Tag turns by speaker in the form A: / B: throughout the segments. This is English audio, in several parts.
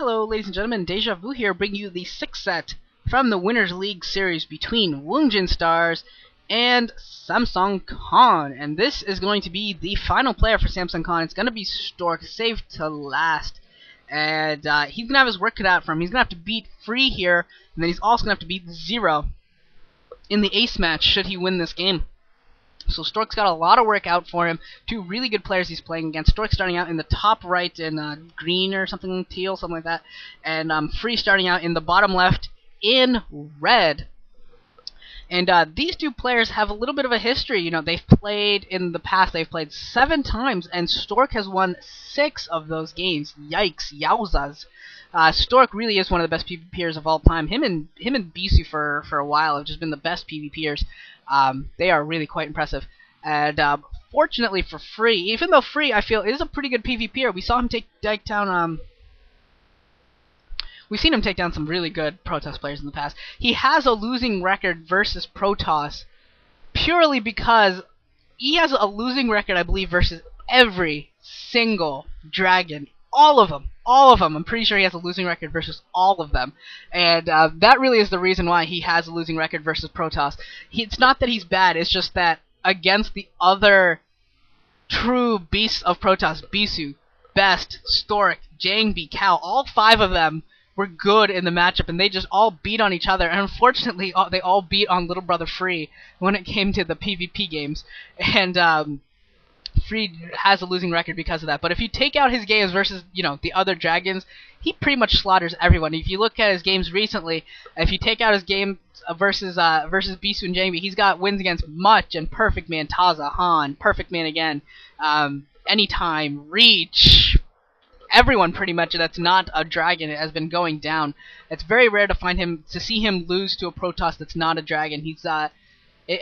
A: Hello, ladies and gentlemen, Deja Vu here, bringing you the 6th set from the Winners League series between Woongjin Stars and Samsung Khan. And this is going to be the final player for Samsung Khan. It's going to be Stork, saved to last. And he's going to have his work cut out for him. He's going to have to beat Free here, and then he's also going to have to beat Zero in the ace match should he win this game. So Stork's got a lot of work out for him. Two really good players he's playing against. Stork starting out in the top right in green or something, teal, something like that. And Free starting out in the bottom left in red. And these two players have a little bit of a history. You know, they've played in the past. They've played 7 times, and Stork has won 6 of those games. Yikes, yowzas. Stork really is one of the best PvPers of all time. Him and Bisu for a while have just been the best PvPers. They are really quite impressive. And fortunately for Free, even though Free I feel is a pretty good PvPer, we saw him take down we've seen him take down some really good Protoss players in the past. He has a losing record versus Protoss purely because he has a losing record, I believe, versus every single dragon. All of them. I'm pretty sure he has a losing record versus all of them. And that really is the reason why he has a losing record versus Protoss. It's not that he's bad, it's just that against the other true beasts of Protoss, Bisu, Best, Stork, Jangbi, Cal, all 5 of them were good in the matchup, and they just all beat on each other. And unfortunately, they all beat on Little Brother Free when it came to the PvP games. And Free has a losing record because of that. But if you take out his games versus, you know, the other dragons, he pretty much slaughters everyone. If you look at his games recently, if you take out his game versus Bisu and Jangbi, he's got wins against Much and Perfect Man, Taza, Han, Perfect Man again, Anytime, Reach. Everyone pretty much that's not a dragon has been going down. It's very rare to see him lose to a Protoss that's not a dragon. He's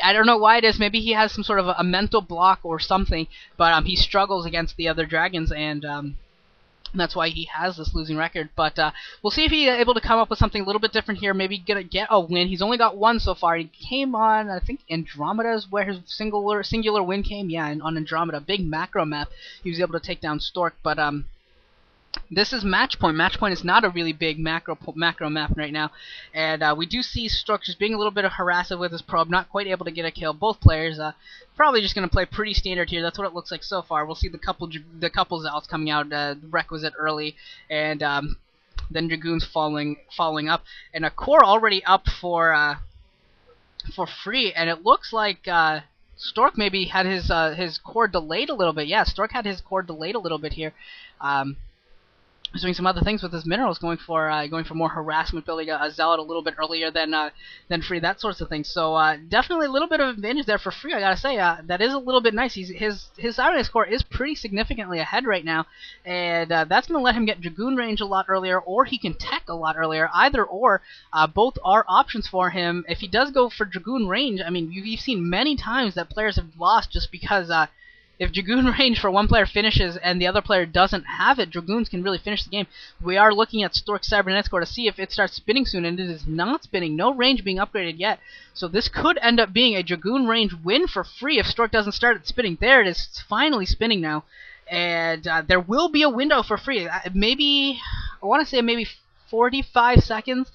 A: I don't know why it is. Maybe he has some sort of a mental block or something, but he struggles against the other dragons, and that's why he has this losing record. But we'll see if he's able to come up with something a little bit different here. Maybe gonna get a win. He's only got 1 so far. He came on, I think, Andromeda is where his singular win came. Yeah, on Andromeda, big macro map. He was able to take down Stork, but this is Match Point. Match Point is not a really big macro map right now, and we do see Stork just being a little bit harassive with his probe, not quite able to get a kill. Both players probably just going to play pretty standard here. That's what it looks like so far. We'll see the couple Zals coming out requisite early, and then Dragoons following up, and a core already up for Free, and it looks like Stork maybe had his core delayed a little bit. Yeah, Stork had his core delayed a little bit here. He's doing some other things with his minerals, going for more harassment, building a zealot a little bit earlier than Free, that sorts of things. So definitely a little bit of advantage there for Free. I gotta say that is a little bit nice. His Saturday score is pretty significantly ahead right now, and that's gonna let him get Dragoon range a lot earlier, or he can tech a lot earlier. Either or, both are options for him. If he does go for Dragoon range, I mean you've seen many times that players have lost just because. If Dragoon range for one player finishes and the other player doesn't have it, Dragoons can really finish the game. We are looking at Stork's Cybernet score to see if it starts spinning soon, and it is not spinning. No range being upgraded yet. So this could end up being a Dragoon range win for Free if Stork doesn't start it spinning. There it is. It's finally spinning now. And there will be a window for Free. Maybe, I want to say maybe 45 seconds.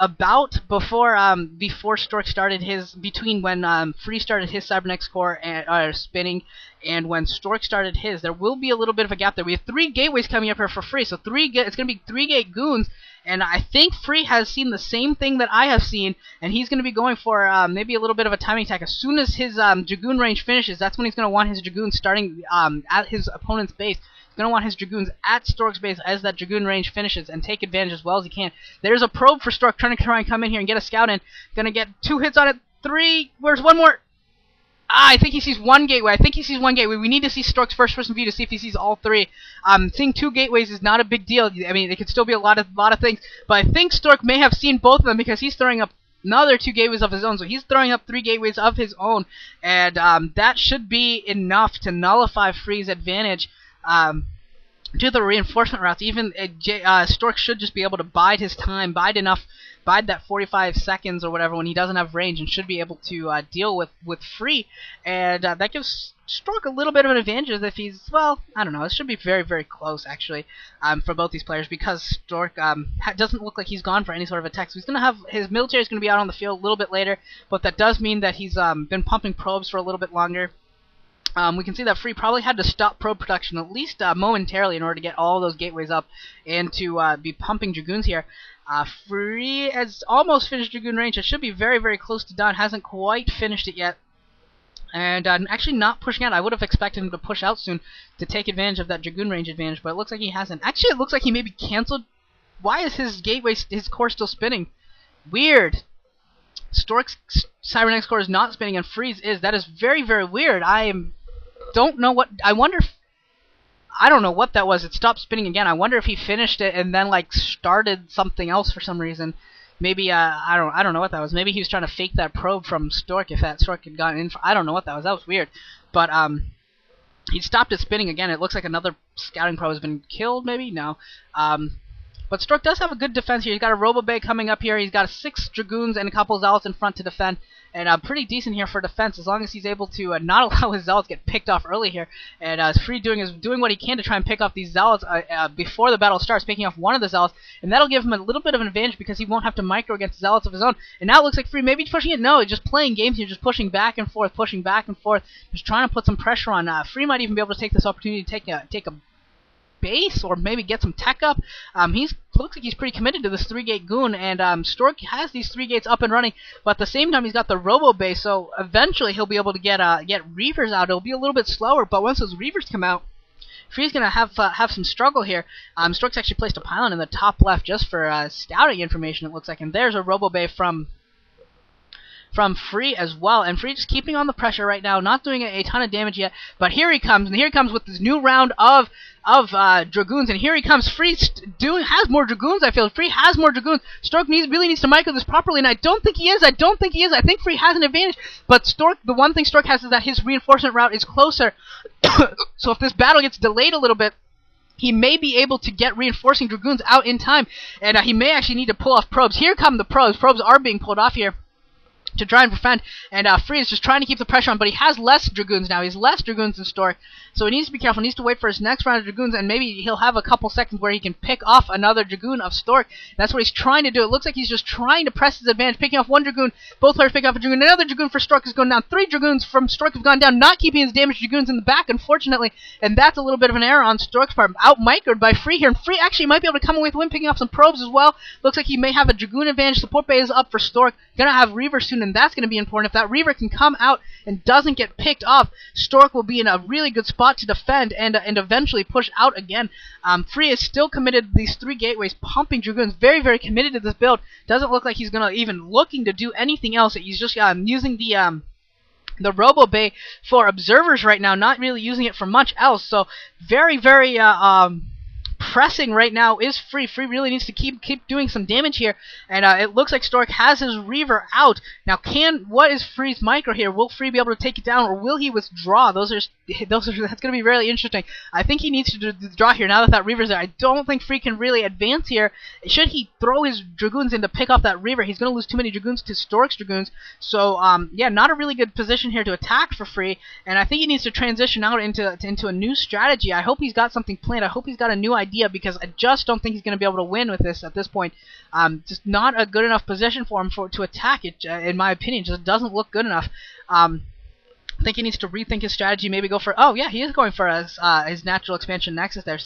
A: About before Stork started between when Free started his Cybernex core and spinning and when Stork started his, there will be a little bit of a gap there. We have 3 gateways coming up here for Free, so it's going to be 3 gate goons, and I think Free has seen the same thing that I have seen, and he's going to be going for maybe a little bit of a timing attack. As soon as his Dragoon range finishes, that's when he's going to want his Dragoons starting at his opponent's base. Going to want his Dragoons at Stork's base as that Dragoon range finishes and take advantage as well as he can. There's a probe for Stork trying to try and come in here and get a scout in. Going to get 2 hits on it. 3. Where's one more? I think he sees 1 gateway. We need to see Stork's first person view to see if he sees all 3. Seeing 2 gateways is not a big deal. I mean, it could still be a lot of things. But I think Stork may have seen both of them because he's throwing up another 2 gateways of his own. So he's throwing up 3 gateways of his own. And that should be enough to nullify Free's advantage. do the reinforcement routes. Even Stork should just be able to bide his time, bide that 45 seconds or whatever when he doesn't have range, and should be able to deal with Free, and that gives Stork a little bit of an advantage if he's, well, I don't know, it should be very, very close, actually, for both these players, because Stork doesn't look like he's gone for any sort of attack, so he's going to have, his military is going to be out on the field a little bit later, but that does mean that he's been pumping probes for a little bit longer. We can see that Free probably had to stop probe production at least momentarily in order to get all those gateways up and to be pumping Dragoons here. Free has almost finished Dragoon range. It should be very, very close to done. Hasn't quite finished it yet. And actually not pushing out. I would have expected him to push out soon to take advantage of that Dragoon range advantage, but it looks like he hasn't. Actually, it looks like he maybe canceled. Why is his gateway, his core still spinning? Weird. Stork's Cybernetic core is not spinning and Free's is. That is very, very weird. Don't know what, I wonder if, I don't know what that was. It stopped spinning again. I wonder if he finished it and then like started something else for some reason. Maybe I don't know what that was. Maybe he was trying to fake that probe from Stork if that Stork had gotten in. I don't know what that was. That was weird. But he stopped it spinning again. It looks like another scouting probe has been killed. Maybe no. But Stork does have a good defense here. He's got a Robo Bay coming up here. He's got 6 Dragoons and a couple Zealots in front to defend. And pretty decent here for defense, as long as he's able to not allow his Zealots get picked off early here. And Free doing what he can to try and pick off these Zealots before the battle starts, picking off one of the Zealots. And that'll give him a little bit of an advantage because he won't have to micro against Zealots of his own. And now it looks like Free maybe pushing it. No, he's just playing games here, just pushing back and forth, just trying to put some pressure on. Free might even be able to take this opportunity to take a base or maybe get some tech up. Looks like he's pretty committed to this 3-gate goon, and Stork has these 3 gates up and running, but at the same time he's got the Robo base, so eventually he'll be able to get Reavers out. It'll be a little bit slower, but once those Reavers come out, Free's gonna have some struggle here. Stork's actually placed a pylon in the top left just for scouting information, it looks like, and there's a Robo bay from Free as well, and Free just keeping on the pressure right now, not doing a ton of damage yet, but here he comes, and here he comes with this new round of Dragoons, and here he comes. Free has more Dragoons, I feel. Free has more Dragoons. Stork really needs to micro this properly, and I don't think he is. I think Free has an advantage, but Stork, the one thing Stork has is that his reinforcement route is closer, so if this battle gets delayed a little bit, he may be able to get reinforcing Dragoons out in time, and he may actually need to pull off probes. Here come the probes. Probes are being pulled off here to try and prevent, and Free is just trying to keep the pressure on, but he has less Dragoons now. He has less Dragoons than Stork, so he needs to be careful. He needs to wait for his next round of Dragoons, and maybe he'll have a couple seconds where he can pick off another Dragoon of Stork. That's what he's trying to do. It looks like he's just trying to press his advantage, picking off one Dragoon. Both players pick off a Dragoon. Another Dragoon for Stork is going down. 3 Dragoons from Stork have gone down, not keeping his damaged Dragoons in the back, unfortunately, and that's a little bit of an error on Stork's part. Out-microed by Free here, and Free actually might be able to come away with a win, picking off some probes as well. Looks like he may have a Dragoon advantage. Support bay is up for Stork. Gonna have Reaver soon, and that's gonna be important. If that Reaver can come out and doesn't get picked off, Stork will be in a really good spot to defend and eventually push out again. Free is still committed to these 3 gateways, pumping Dragoons, very, very committed to this build. Doesn't look like he's gonna even looking to do anything else. He's just using the Robo Bay for observers right now, not really using it for much else. So very, very pressing right now is Free. Free really needs to keep doing some damage here, and it looks like Stork has his Reaver out. Now, what is Free's micro here? Will Free be able to take it down, or will he withdraw? That's going to be really interesting. I think he needs to withdraw here now that Reaver's there. I don't think Free can really advance here. Should he throw his Dragoons in to pick off that Reaver, he's going to lose too many Dragoons to Stork's Dragoons. So, yeah, not a really good position here to attack for Free, and I think he needs to transition out into a new strategy. I hope he's got something planned. I hope he's got a new idea, because I just don't think he's going to be able to win with this at this point. Just not a good enough position for him to attack it, in my opinion. Just doesn't look good enough. I think he needs to rethink his strategy, maybe go for... Oh, yeah, he is going for his natural expansion nexus there.